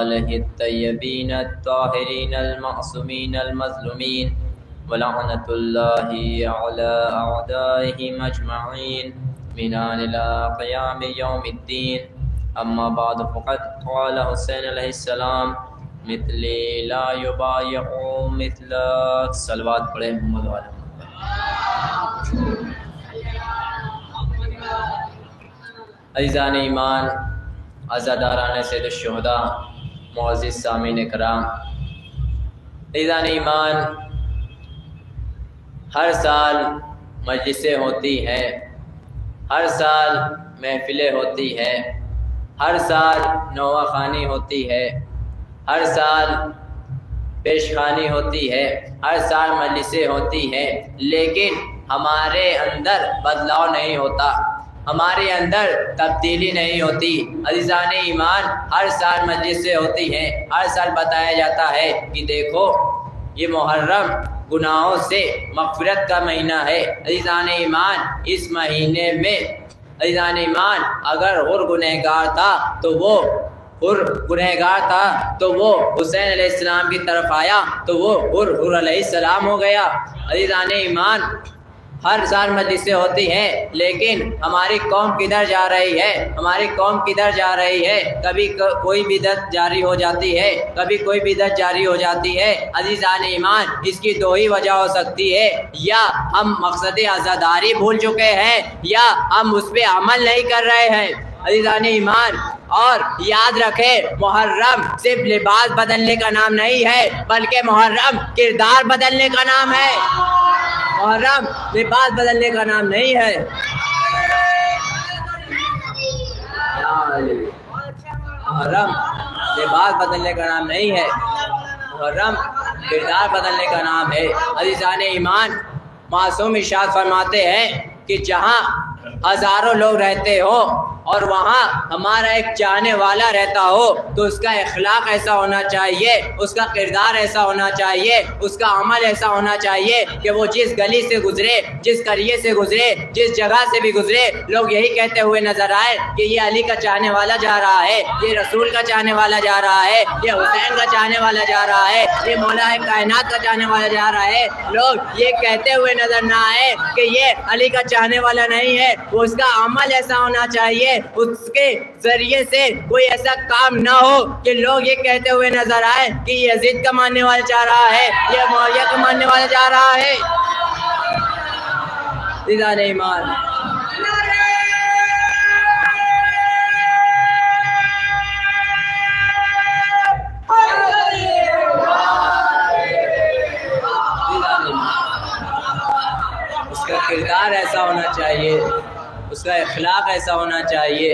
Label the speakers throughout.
Speaker 1: آلہ الطیبین الطاہرین المعصومین المظلومین ولعنۃ اللہ علی اعدائہم اجمعین من آن الی قیام یوم الدین اما بعد فقد قال حسین علیہ السلام مثلی لا یبایع مثلک. صلوات پڑھیں محمد والے. عزیزان ایمان، عزاداران سید الشہداء، معزز سامعین کرام، عزیزان ایمان، ہر سال مجلسیں ہوتی ہیں، ہر سال محفلیں ہوتی ہیں، ہر سال نوحہ خوانی ہوتی ہے، ہر سال پیش خوانی ہوتی ہے، ہر سال مجلسیں ہوتی ہیں، لیکن ہمارے اندر بدلاؤ نہیں ہوتا، ہمارے اندر تبدیلی نہیں ہوتی. عزیزان ایمان، ہر سال مجلسیں ہوتی ہیں، ہر سال بتایا جاتا ہے کہ دیکھو یہ محرم گناہوں سے مغفرت کا مہینہ ہے. عزیزان ایمان، اس مہینے میں عزیزان ایمان اگر گنہگار تھا تو وہ حسین علیہ السلام کی طرف آیا تو وہ علیہ السلام ہو گیا. عزیزان ایمان، ہر سال مجلسیں ہوتی ہیں، لیکن ہماری قوم کدھر جا رہی ہے؟ ہماری قوم کدھر جا رہی ہے؟ کبھی کوئی بدعت جاری ہو جاتی ہے، کبھی کوئی بدعت جاری ہو جاتی ہے. عزیزان ایمان، اس کی دو ہی وجہ ہو سکتی ہے، یا ہم مقصد عزاداری بھول چکے ہیں یا ہم اس پہ عمل نہیں کر رہے ہیں. عزیزان ایمان، اور یاد رکھیں، محرم صرف لباس بدلنے کا نام نہیں ہے، بلکہ محرم کردار بدلنے کا نام ہے. محرم لباس بدلنے کا نام نہیں ہے. محرم لباس بدلنے کا نام نہیں ہے، محرم کردار بدلنے کا نام ہے. عزیزان ایمان، معصوم ارشاد فرماتے ہیں کہ جہاں ہزاروں لوگ رہتے ہو اور وہاں ہمارا ایک چاہنے والا رہتا ہو تو اس کا اخلاق ایسا ہونا چاہیے، اس کا کردار ایسا ہونا چاہیے، اس کا عمل ایسا ہونا چاہیے کہ وہ جس گلی سے گزرے، جس قریے سے گزرے، جس جگہ سے بھی گزرے، لوگ یہی کہتے ہوئے نظر آئے کہ یہ علی کا چاہنے والا جا رہا ہے، یہ رسول کا چاہنے والا جا رہا ہے، یہ حسین کا چاہنے والا جا رہا ہے، یہ مولا کائنات کا چاہنے والا جا رہا ہے. لوگ یہ کہتے ہوئے نظر نہ آئے کہ یہ علی کا چاہنے والا نہیں ہے. وہ اس کا عمل ایسا ہونا چاہیے، اس کے ذریعے سے کوئی ایسا کام نہ ہو کہ لوگ یہ کہتے ہوئے نظر آئے کہ یہ یزید کا ماننے والا جا رہا ہے، یہ معاویہ کا ماننے والا جا رہا ہے. عزیزان ایمان، اس کا کردار ایسا ہونا چاہیے، اس کا اخلاق ایسا ہونا چاہیے،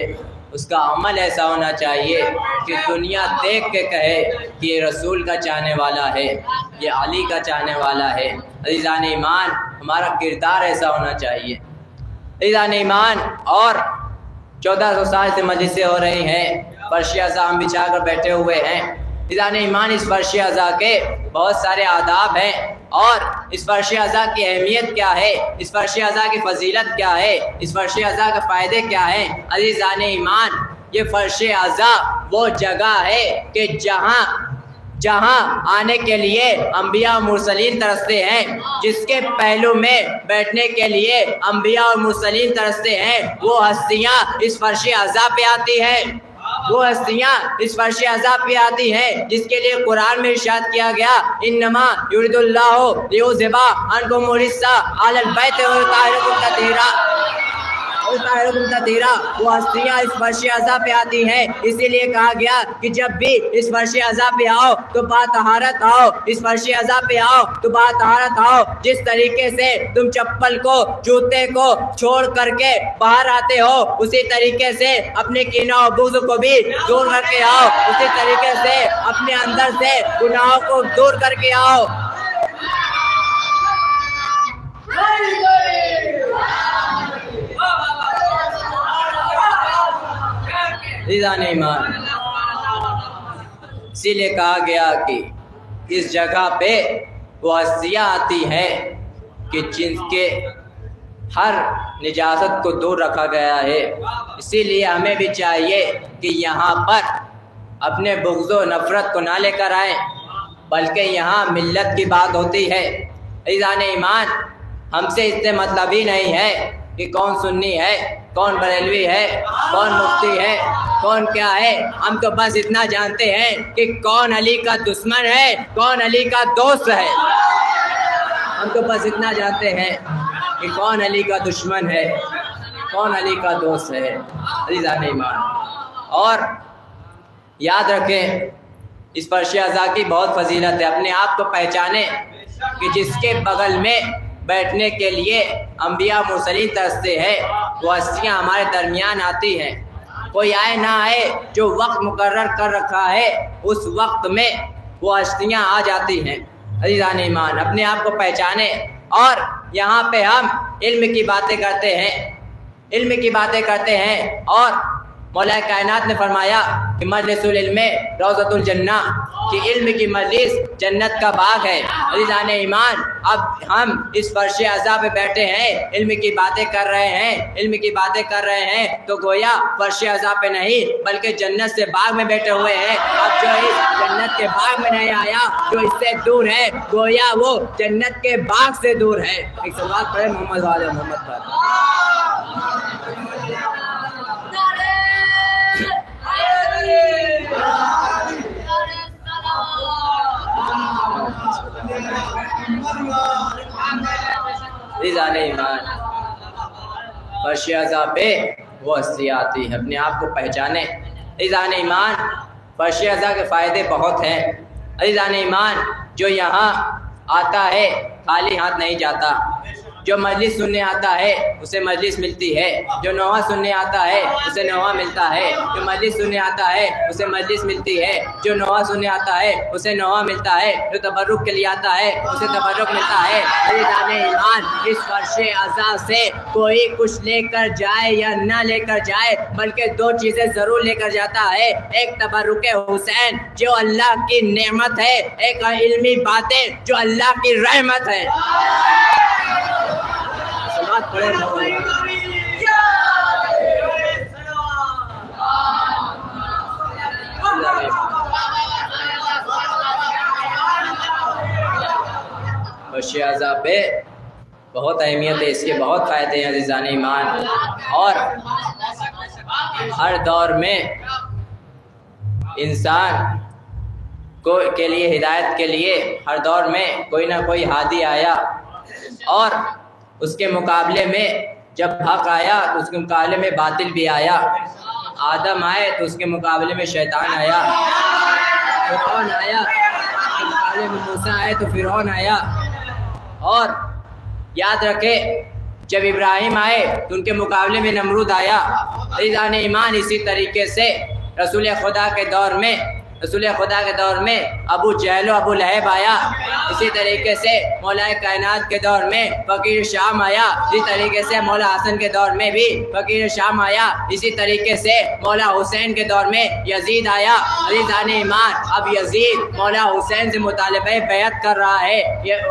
Speaker 1: اس کا عمل ایسا ہونا چاہیے کہ دنیا دیکھ کے کہے کہ یہ رسول کا چاہنے والا ہے، یہ علی کا چاہنے والا ہے. عزیزان ایمان، ہمارا کردار ایسا ہونا چاہیے. عزیزان ایمان، اور 1400 سال سے مجلسیں ہو رہی ہیں، فرش اعضاء ہم بچھا کر بیٹھے ہوئے ہیں. عزیزان ایمان، اس فرش اعضاء کے بہت سارے آداب ہیں، اور اس فرش اعضاء کی اہمیت کیا ہے، اس فرش اعضاء کی فضیلت کیا ہے، اس فرش اعضاء کے فائدے کیا ہیں. عزیزان ایمان، یہ فرش اعضاء وہ جگہ ہے کہ جہاں آنے کے لیے انبیاء اور مرسلین ترستے ہیں، جس کے پہلو میں بیٹھنے کے لیے انبیاء اور مرسلین ترستے ہیں. وہ ہستیاں اس فرش اعضاء پہ آتی ہیں، وہ ہستیاں اس فرش اعضاء پہ آتی ہیں جس کے لیے قرآن میں ارشاد کیا گیا، انما یرید اللہ لیذھب عنکم الرجس اہل البیت ویطہرکم تطہیرا. وہ ہستیاں اس فرش اعضاء پہ آتی ہیں، اسی لیے کہا گیا کہ جب بھی اس فرش اعضاء پہ آؤ تو باطہارت آؤ، اس فرش اعضاء پہ آؤ تو باطہارت آؤ. جس طریقے سے تم چپل کو، جوتے کو چھوڑ کر کے باہر آتے ہو، اسی طریقے سے اپنے کینہ و بغض کو بھی دور کر کے آؤ، اسی طریقے سے اپنے اندر سے گناہوں کو دور کر کے آؤ. عزیزان ایمان، اسی لیے کہا گیا کہ اس جگہ پہ وہ ہستیاں آتی ہیں کہ جن کے ہر نجاست کو دور رکھا گیا ہے. اسی لیے ہمیں بھی چاہیے کہ یہاں پر اپنے بغض و نفرت کو نہ لے کر آئیں، بلکہ یہاں ملت کی بات ہوتی ہے۔ عزیزان ایمان، ہم سے اس سے مطلب ہی نہیں ہے کہ کون سنی ہے، کون بریلوی ہے، کون مفتی ہے، کون کیا ہے۔ ہم تو بس اتنا جانتے ہیں کہ کون علی کا دشمن ہے، کون علی کا دوست ہے۔ ہم تو بس اتنا جانتے ہیں کہ کون علی کا دشمن ہے، کون علی کا دوست ہے۔ عزیزان ایمان، اور یاد رکھیں اس فرش ازا کی بہت فضیلت ہے۔ اپنے آپ کو پہچانیں کہ جس کے بغل میں بیٹھنے کے لیے انبیاء مرسلین ترستے ہیں، وہ ہستیاں ہمارے درمیان آتی ہیں۔ کوئی آئے نہ آئے، جو وقت مقرر کر رکھا ہے اس وقت میں وہ ہستیاں آ جاتی ہیں۔ عزیزان ایمان، اپنے آپ کو پہچانیں۔ اور یہاں پہ ہم علم کی باتیں کرتے ہیں، علم کی باتیں کرتے ہیں، اور مولا کائنات نے فرمایا کہ مجلس العلم روضۃ الجنہ، کہ علم کی مجلس جنت کا باغ ہے۔ عزیزان ایمان، اب ہم اس فرش ازا پہ بیٹھے ہیں، علم کی باتیں کر رہے ہیں، علم کی باتیں کر رہے ہیں، تو گویا فرش ازا پہ نہیں بلکہ جنت سے باغ میں بیٹھے ہوئے ہیں۔ اب جو اس جنت کے باغ میں نہیں آیا، جو اس سے دور ہے، گویا وہ جنت کے باغ سے دور ہے۔ ایک سوال پڑھے محمد والے محمد پر۔ عزیزان ایمان، فرش ازا پہ وہ ہستی آتی ہے، اپنے آپ کو پہچانے۔ عزیزان ایمان، فرش ازا کے فائدے بہت ہیں۔ عزیزان ایمان، جو یہاں آتا ہے خالی ہاتھ نہیں جاتا۔ جو مجلس سننے آتا ہے اسے مجلس ملتی ہے، جو نوحہ سننے آتا ہے اسے نوحہ ملتا ہے، جو مجلس سننے آتا ہے اسے مجلس ملتی ہے، جو نوحہ سننے آتا ہے اسے نوحہ ملتا ہے، جو تبرک کے لیے آتا ہے اسے تبرک ملتا ہے۔ عزیزان ایمان، اس فرش ازا سے کوئی کچھ لے کر جائے یا نہ لے کر جائے، بلکہ دو چیزیں ضرور لے کر جاتا ہے۔ ایک تبرک حسین جو اللہ کی نعمت ہے، ایک علمی باتیں جو اللہ کی رحمت ہے۔ فرش ازا پہ بہت اہمیت ہے، اس کے بہت فائدے ہیں عزیزان ایمان۔ اور ہر دور میں انسان کے لیے، ہدایت کے لیے ہر دور میں کوئی نہ کوئی ہادی آیا، اور اس کے مقابلے میں جب حق آیا تو اس کے مقابلے میں باطل بھی آیا۔ آدم آئے تو اس کے مقابلے میں شیطان آیا، فرعون آیا اس کے مقابلے میں موسیٰ آئے تو فرعون آیا۔ اور یاد رکھے جب ابراہیم آئے تو ان کے مقابلے میں نمرود آیا۔ عزیزان ایمان، اسی طریقے سے رسول خدا کے دور میں ابو جہل و ابو لہب آیا، اسی طریقے سے مولا کائنات کے دور میں فقیر شام آیا، اسی طریقے سے مولا حسن کے دور میں بھی فقیر شام آیا، اسی طریقے سے مولا حسین کے دور میں یزید آیا۔ عزیزان ایمان، اب یزید مولا حسین سے مطالبہ بیعت کر رہا ہے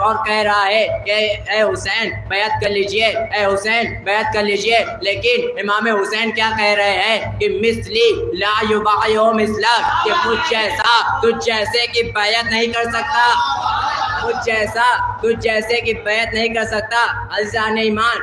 Speaker 1: اور کہہ رہا ہے کہ اے حسین بیعت کر لیجئے، اے حسین بیعت کر لیجئے، لیکن امام حسین کیا کہہ رہے ہیں کہ مثلی لا یبایع مثلک، کہ مجھ جیسا تجھ جیسے کی بیعت نہیں کر سکتا، مجھ جیسا تجھ جیسے کی بیعت نہیں کر سکتا۔ عزیزان ایمان،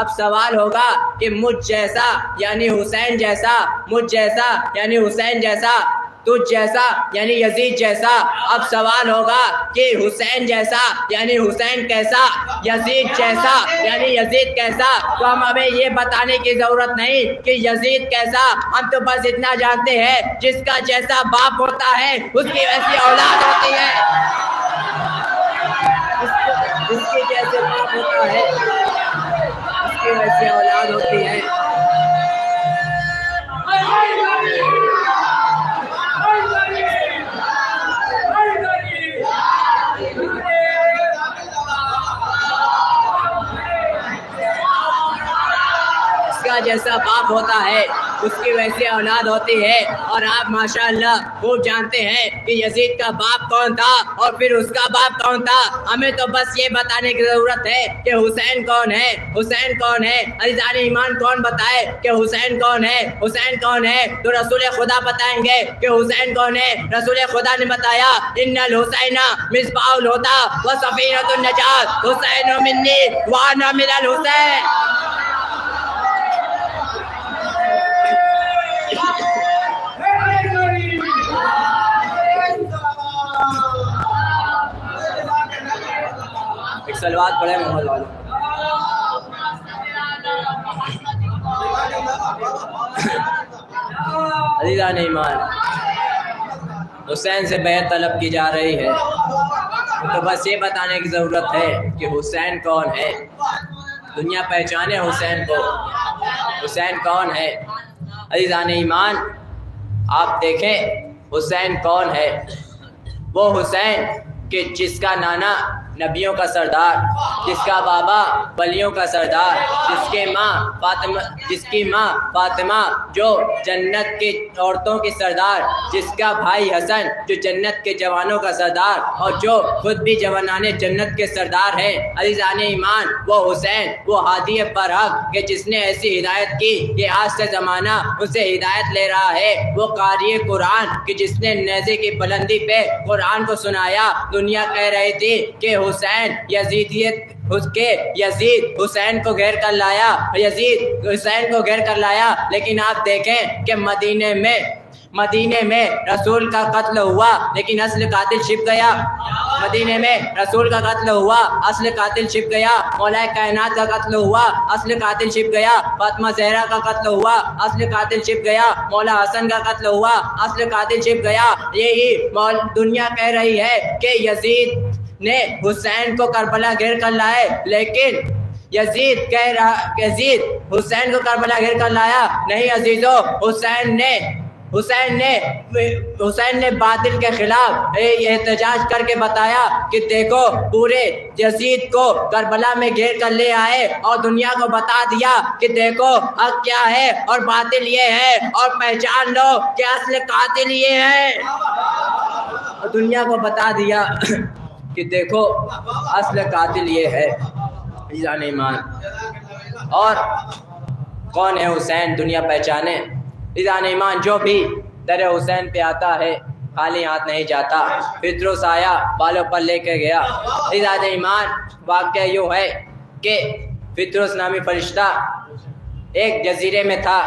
Speaker 1: اب سوال ہوگا کہ مجھ جیسا یعنی حسین جیسا، مجھ جیسا یعنی حسین جیسا، تجھ جیسا یعنی یزید جیسا۔ اب سوال ہوگا کہ حسین جیسا یعنی حسین کیسا، یزید جیسا یعنی یزید کیسا۔ تو ہم ہمیں یہ بتانے کی ضرورت نہیں کہ یزید کیسا، ہم تو بس اتنا جانتے ہیں جس کا جیسا باپ ہوتا ہے اس کی ویسی اولاد ہوتی ہے، اس کے جیسے باپ ہوتا ہے اس کی ویسی اولاد ہوتی ہے۔ جیسا باپ ہوتا ہے اس کی ویسی اولاد ہوتی ہے. اور آپ ماشاءاللہ خوب جانتے ہیں کہ یزید کا باپ کون تھا اور پھر اس کا باپ کون تھا. ہمیں تو بس یہ بتانے کی ضرورت ہے کہ حسین کون ہے, حسین کون ہے. عزیزان ایمان کون بتائے کہ حسین کون ہے, حسین کون ہے؟ تو رسول خدا بتائیں گے کہ حسین کون ہے. رسول خدا نے بتایا ان الحسین مصباح الہدی و سفینۃ النجات, حسین منی وانا من الحسین. ایک صلوات پڑھے محمد والے. عزیزان ایمان, حسین سے بیعت طلب کی جا رہی ہے تو بس یہ بتانے کی ضرورت ہے کہ حسین کون ہے. دنیا پہچانے حسین کو, حسین کون ہے. عزیزان ایمان, آپ دیکھیں حسین کون ہے. وہ حسین کہ جس کا نانا نبیوں کا سردار, جس کا بابا ولیوں کا سردار, جس کی ماں فاطمہ جو جنت کی عورتوں کی سردار, جس کا بھائی حسن جو جنت کے جوانوں کا سردار, اور جو خود بھی جوانان جنت کے سردار ہیں. عزیزان ایمان, وہ حسین وہ ہادی برحق کہ جس نے ایسی ہدایت کی کہ آج سے زمانہ اس سے ہدایت لے رہا ہے. وہ قاری قرآن کہ جس نے نیزے کی بلندی پہ قرآن کو سنایا. دنیا کہہ رہی تھی کہ حسین یزید حسین کو گھیر کر لایا, یزید حسین کو گھیر کر لایا. لیکن آپ دیکھیں کہ مدینے میں رسول کا قتل ہوا لیکن اصل قاتل چھپ گیا. مدینے میں رسول کا قتل ہوا, اصل قاتل چھپ گیا. مولا کائنات کا قتل ہوا, اصل قاتل چھپ گیا. فاطمہ زہرا کا قتل ہوا, اصل قاتل چھپ گیا. مولا حسن کا قتل ہوا, اصل قاتل چھپ گیا. یہی دنیا کہہ رہی ہے کہ یزید نے حسین کو کربلا گھیر کر لائے, لیکن یزید حسین کو کربلا گھیر کر لایا نہیں. عزیزو, حسین نے باطل کے خلاف احتجاج کر کے بتایا کہ دیکھو پورے یزید کو کربلا میں گھیر کر لے آئے اور دنیا کو بتا دیا کہ دیکھو حق کیا ہے اور باطل یہ ہے, اور پہچان لو کہ اصل قاتل یہ ہے. اور دنیا کو بتا دیا کہ دیکھو اصل قاتل یہ ہے. عزیزان ایمان, اور کون ہے حسین دنیا پہچانے. عزیزان ایمان, جو بھی در حسین پہ آتا ہے خالی ہاتھ نہیں جاتا. پطرس آیا, بالوں پر لے کے گیا. عزیزان ایمان, واقعہ یوں ہے کہ پطرس نامی فرشتہ ایک جزیرے میں تھا.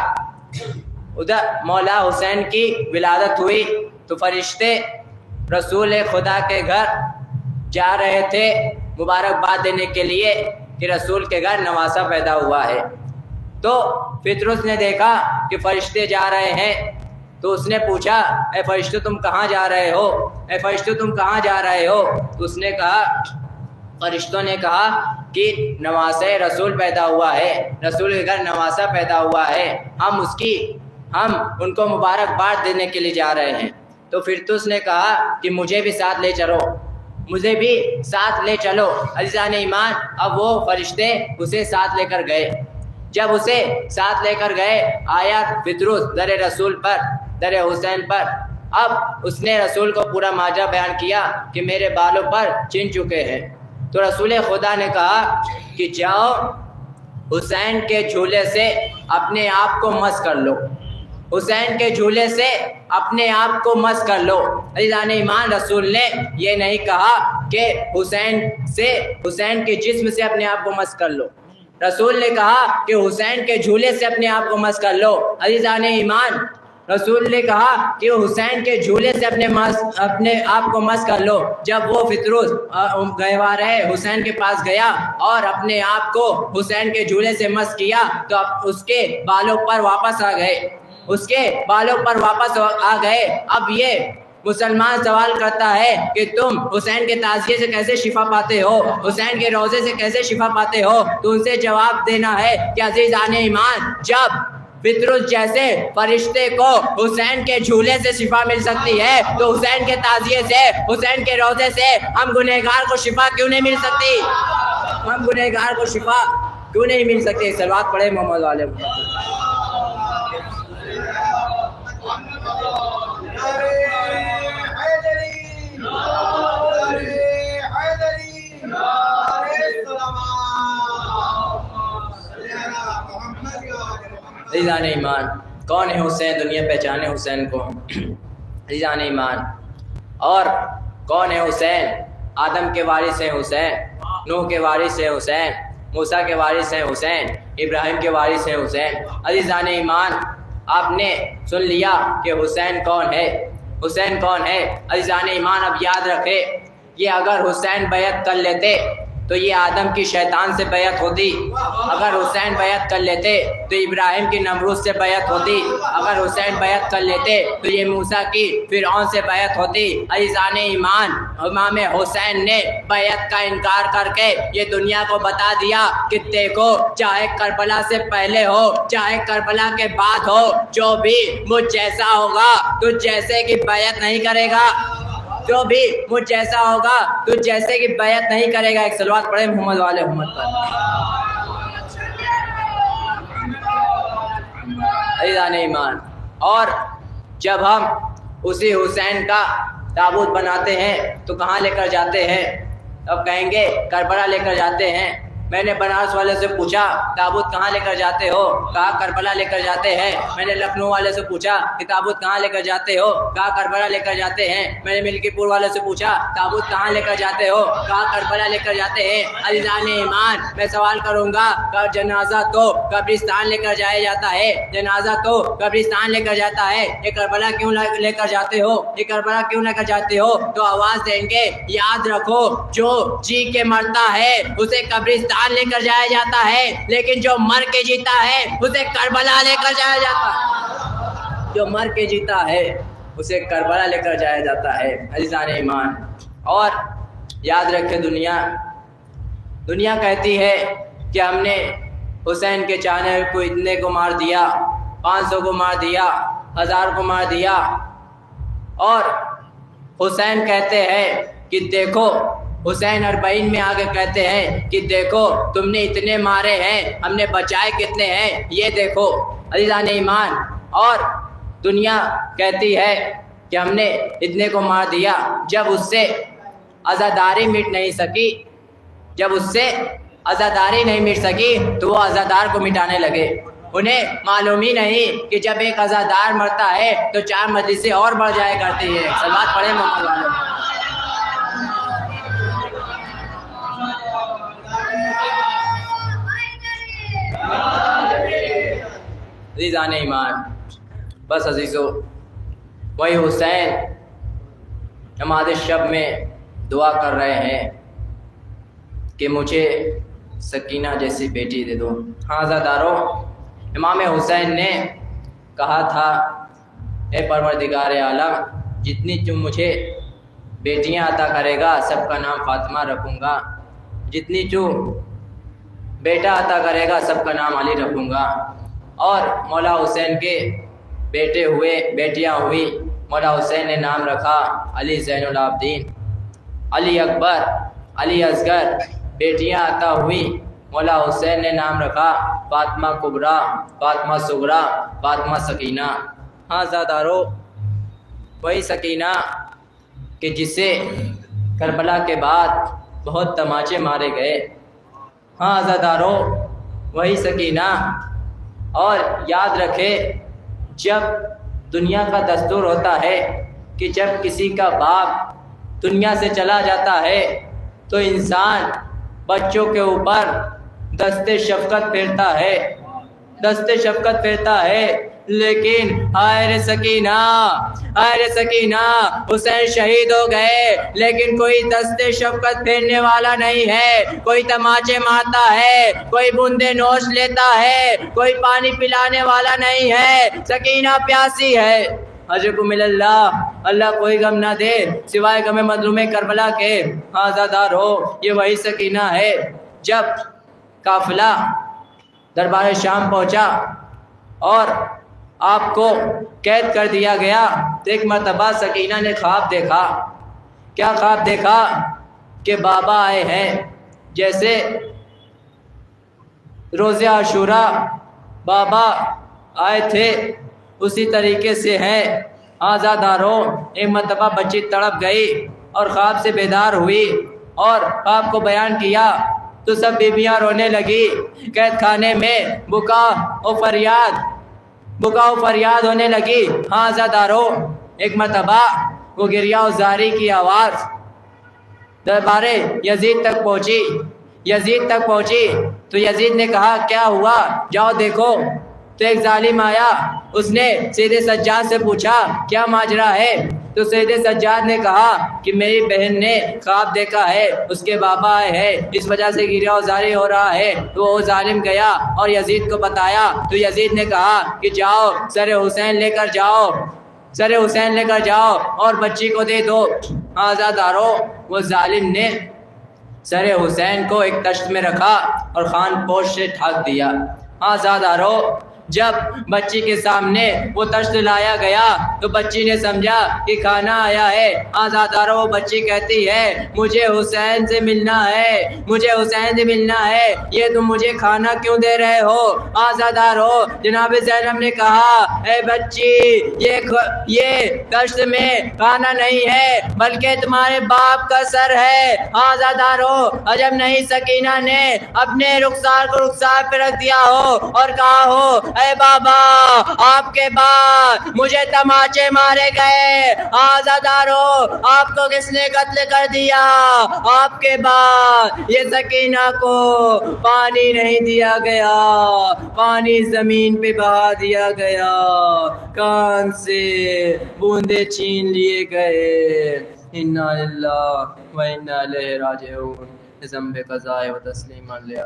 Speaker 1: ادھر مولا حسین کی ولادت ہوئی تو فرشتے رسول خدا کے گھر جا رہے تھے مبارکباد دینے کے لیے کہ رسول کے گھر نواسہ پیدا ہوا ہے. تو پطرس نے دیکھا کہ فرشتے جا رہے ہیں تو اس نے پوچھا, اے فرشتوں تم کہاں جا رہے ہو, اے فرشتوں تم کہاں جا رہے ہو. تو اس نے کہا, فرشتوں نے کہا کہ نواسہ رسول پیدا ہوا ہے, رسول کے گھر نواسہ پیدا ہوا ہے, ہم ان کو مبارکباد دینے کے لیے جا رہے ہیں. تو پطرس نے کہا کہ مجھے بھی ساتھ لے چلو, مجھے بھی ساتھ لے چلو. عزیزان ایمان, اب وہ فرشتے اسے ساتھ لے کر گئے. جب اسے ساتھ لے کر گئے, آیا پطرس در رسول پر, در حسین پر. اب اس نے رسول کو پورا ماجرا بیان کیا کہ میرے بالوں پر چن چکے ہیں. تو رسول خدا نے کہا کہ جاؤ حسین کے جھولے سے اپنے آپ کو مس کر لو, حسین کے جھولے سے اپنے آپ کو مس کر لو. عزیزان ایمان, رسول نے یہ نہیں کہا کہ حسین کے جسم سے اپنے آپ کو مس کر لو. رسول نے کہا کہ حسین کے جھولے سے اپنے آپ کو مس کر لو. عزیزان ایمان, رسول نے کہا کہ حسین کے جھولے سے اپنے آپ کو مس کر لو. جب وہ پطرس گہوارہ حسین کے پاس گیا اور اپنے آپ کو حسین کے جھولے سے مس کیا تو اس کے بالوں پر واپس آ گئے, اس کے بالوں پر واپس آ گئے. اب یہ مسلمان سوال کرتا ہے کہ تم حسین کے تعزیے سے کیسے شفا پاتے ہو, حسین کے روزے سے کیسے شفا پاتے ہو. تو ان سے جواب دینا ہے کہ عزیزان ایمان, جب پطرس جیسے فرشتے کو حسین کے جھولے سے شفا مل سکتی ہے تو حسین کے تعزیے سے, حسین کے روزے سے ہم گنہگار کو شفا کیوں نہیں مل سکتی, ہم گنہگار کو شفا کیوں نہیں مل سکتی. صلوات پڑھے محمد والے. عزیزان ایمان، کون ہے حسین؟ دنیا پہچانے حسین کو عزیزان ایمان۔ اور کون ہے حسین؟ آدم کے وارث ہیں حسین، نوح کے وارث ہیں حسین، موسیٰ کے وارث ہیں حسین، ابراہیم کے وارث ہیں حسین۔ عزیزان ایمان، آپ نے سن لیا کہ حسین کون ہے، حسین کون ہے۔ عزیزان ایمان، اب یاد رکھے، یہ اگر حسین بیعت کر لیتے تو یہ آدم کی شیطان سے بیعت ہوتی، اگر حسین بیعت کر لیتے تو ابراہیم کی نمرود سے بیعت ہوتی، اگر حسین بیعت کر لیتے تو یہ موسیٰ کی فرعون سے بیعت ہوتی۔ عزیزان ایمان، امام حسین نے بیعت کا انکار کر کے یہ دنیا کو بتا دیا کہ دیکھو، چاہے کربلا سے پہلے ہو چاہے کربلا کے بعد ہو، جو بھی مجھ جیسا ہوگا تو جیسے کی بیعت نہیں کرے گا، جو بھی مجھ جیسا ہوگا تو جیسے کی بیعت نہیں کرے گا۔ ایک صلوات پڑھیں محمد والے محمد پر۔ عزیزان ایمان، اور جب ہم اسی حسین کا تابوت بناتے ہیں تو کہاں لے کر جاتے ہیں؟ اب کہیں گے کربلا لے کر جاتے ہیں۔ میں نے بنارس والے سے پوچھا تابوت کہاں لے کر جاتے ہو؟ کہا کربلا لے کر جاتے ہیں۔ میں نے لکھنؤ والے سے پوچھا کہ تابوت کہاں لے کر جاتے ہو؟ کہا کربلا لے کر جاتے ہیں۔ میں نے ملکی پور والے سے پوچھا تابوت کہاں لے کر جاتے ہو؟ کہا کربلا لے کر جاتے ہیں۔ عزیزان ایمان، میں سوال کروں گا، جنازہ تو قبرستان لے کر جایا جاتا ہے، جنازہ تو قبرستان لے کر جاتا ہے، یہ کربلا کیوں لے کر جاتے ہو؟ یہ کربلا کیوں لے کر جاتے ہو؟ تو آواز دیں گے، یاد رکھو، جو جی کے مرتا ہے اسے قبرستان لے کر جایا جاتا ہے، لیکن جو مر کے جیتا ہے اسے کربلا لے کر جایا جاتا ہے، جو مر کے جیتا ہے اسے کربلا لے کر جایا جاتا ہے۔ عزیزان ایمان، اور یاد رکھے، دنیا کہتی ہے کہ ہم نے حسین کے چاہنے کو اتنے کو مار دیا، 500 کو مار دیا، 1000 کو مار دیا، اور حسین کہتے ہیں کہ دیکھو، حسین 40 میں آگے کہتے ہیں کہ دیکھو تم نے اتنے مارے ہیں، ہم نے بچائے کتنے ہیں، یہ دیکھو۔ عزیزان ایمان، اور دنیا کہتی ہے کہ ہم نے اتنے کو مار دیا، جب اس سے عزاداری مٹ نہیں سکی، جب اس سے عزاداری نہیں مٹ سکی تو وہ عزادار کو مٹانے لگے۔ انہیں معلوم ہی نہیں کہ جب ایک عزادار مرتا ہے تو 4 مجلسیں اور بڑھ جایا کرتی ہے۔ صلوات پڑھیں محمد والوں۔ عزیزان ایمان، بس عزیزو، وہی حسین نماز شب میں دعا کر رہے ہیں کہ مجھے سکینہ جیسی بیٹی دے دو۔ ہاں عزادارو، امام حسین نے کہا تھا، اے پروردگار عالم، جتنی تم مجھے بیٹیاں عطا کرے گا سب کا نام فاطمہ رکھوں گا، جتنی تو بیٹا عطا کرے گا سب کا نام علی رکھوں گا۔ اور مولا حسین کے بیٹے ہوئے، بیٹیاں ہوئی، مولا حسین نے نام رکھا علی زین العابدین، علی اکبر، علی اصغر۔ بیٹیاں عطا ہوئی، مولا حسین نے نام رکھا فاطمہ کبریٰ، فاطمہ صغریٰ، فاطمہ سکینہ۔ ہاں عزادارو، وہی سکینہ کہ جسے کربلا کے بعد بہت تماچے مارے گئے۔ ہاں عزادارو، وہی سکینہ۔ اور یاد رکھے، جب دنیا کا دستور ہوتا ہے کہ جب کسی کا باپ دنیا سے چلا جاتا ہے تو انسان بچوں کے اوپر دست شفقت پھیرتا ہے، دست شفقت پھیرتا ہے، لیکن ہائے سکینہ، ہائے سکینہ، حسین شہید ہو گئے لیکن کوئی دست شفقت پھیرنے والا نہیں ہے، کوئی تماچے مارتا ہے، کوئی بوندے نوش لیتا ہے، کوئی پانی پلانے والا نہیں ہے۔ سکینہ پیاسی ہے، اجرکم اللہ، اللہ کوئی غم نہ دے سوائے غم مظلوم کربلا کے۔ ہاں عزادارو، یہ وہی سکینہ ہے۔ جب قافلہ دربار شام پہنچا اور آپ کو قید کر دیا گیا تو ایک مرتبہ سکینہ نے خواب دیکھا۔ کیا خواب دیکھا؟ کہ بابا آئے ہیں، جیسے روز عاشوراء بابا آئے تھے اسی طریقے سے ہیں۔ عزادارو، ایک مرتبہ بچی تڑپ گئی اور خواب سے بیدار ہوئی اور خواب کو بیان کیا تو سب بیویاں رونے لگی۔ قید خانے میں بکا و فریاد بکا و فریاد ہونے لگی. ہاں عزادارو، ایک مرتبہ وہ گریہ و زاری کی آواز دربار یزید تک پہنچی تو یزید نے کہا کیا ہوا، جاؤ دیکھو. تو ایک ظالم آیا، اس نے سید سجاد سے پوچھا کیا ماجرا ہے. تو سید سجاد نے کہا کہ میری بہن نے خواب دیکھا ہے، اس کے بابا آئے ہیں، اس وجہ سے گریہ و زاری ہو رہا ہے. تو وہ ظالم گیا اور یزید کو بتایا. تو یزید نے کہا کہ جاؤ سر حسین لے کر جاؤ اور بچی کو دے دو. عزادارو، وہ ظالم نے سر حسین کو ایک تشت میں رکھا اور خان پوش سے ڈھک دیا. عزادارو، جب بچی کے سامنے وہ تشت لایا گیا تو بچی نے سمجھا کہ کھانا آیا ہے. عزادارو، وہ بچی کہتی ہے مجھے حسین سے ملنا ہے، یہ تم مجھے کھانا کیوں دے رہے ہو. عزادارو، جناب زینب نے کہا اے بچی، یہ تشت میں کھانا نہیں ہے بلکہ تمہارے باپ کا سر ہے. عزادارو، عجب نہیں سکینہ نے اپنے رخسار کو رخسار پہ رکھ دیا ہو اور کہا ہو اے بابا، آپ کے بعد مجھے تماچے مارے گئے. عزادارو، آپ کو کس نے قتل کر دیا؟ آپ کے بعد یہ سکینہ کو پانی نہیں دیا گیا، پانی زمین پہ بہا دیا گیا، کان سے بوندے چھین لیے گئے. انا للہ و انا الیہ راجعون. ذنب قضائے و تسلیم علیہ.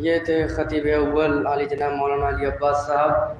Speaker 2: یہ تھے خطیب اول عالی جناب مولانا علی عباس صاحب.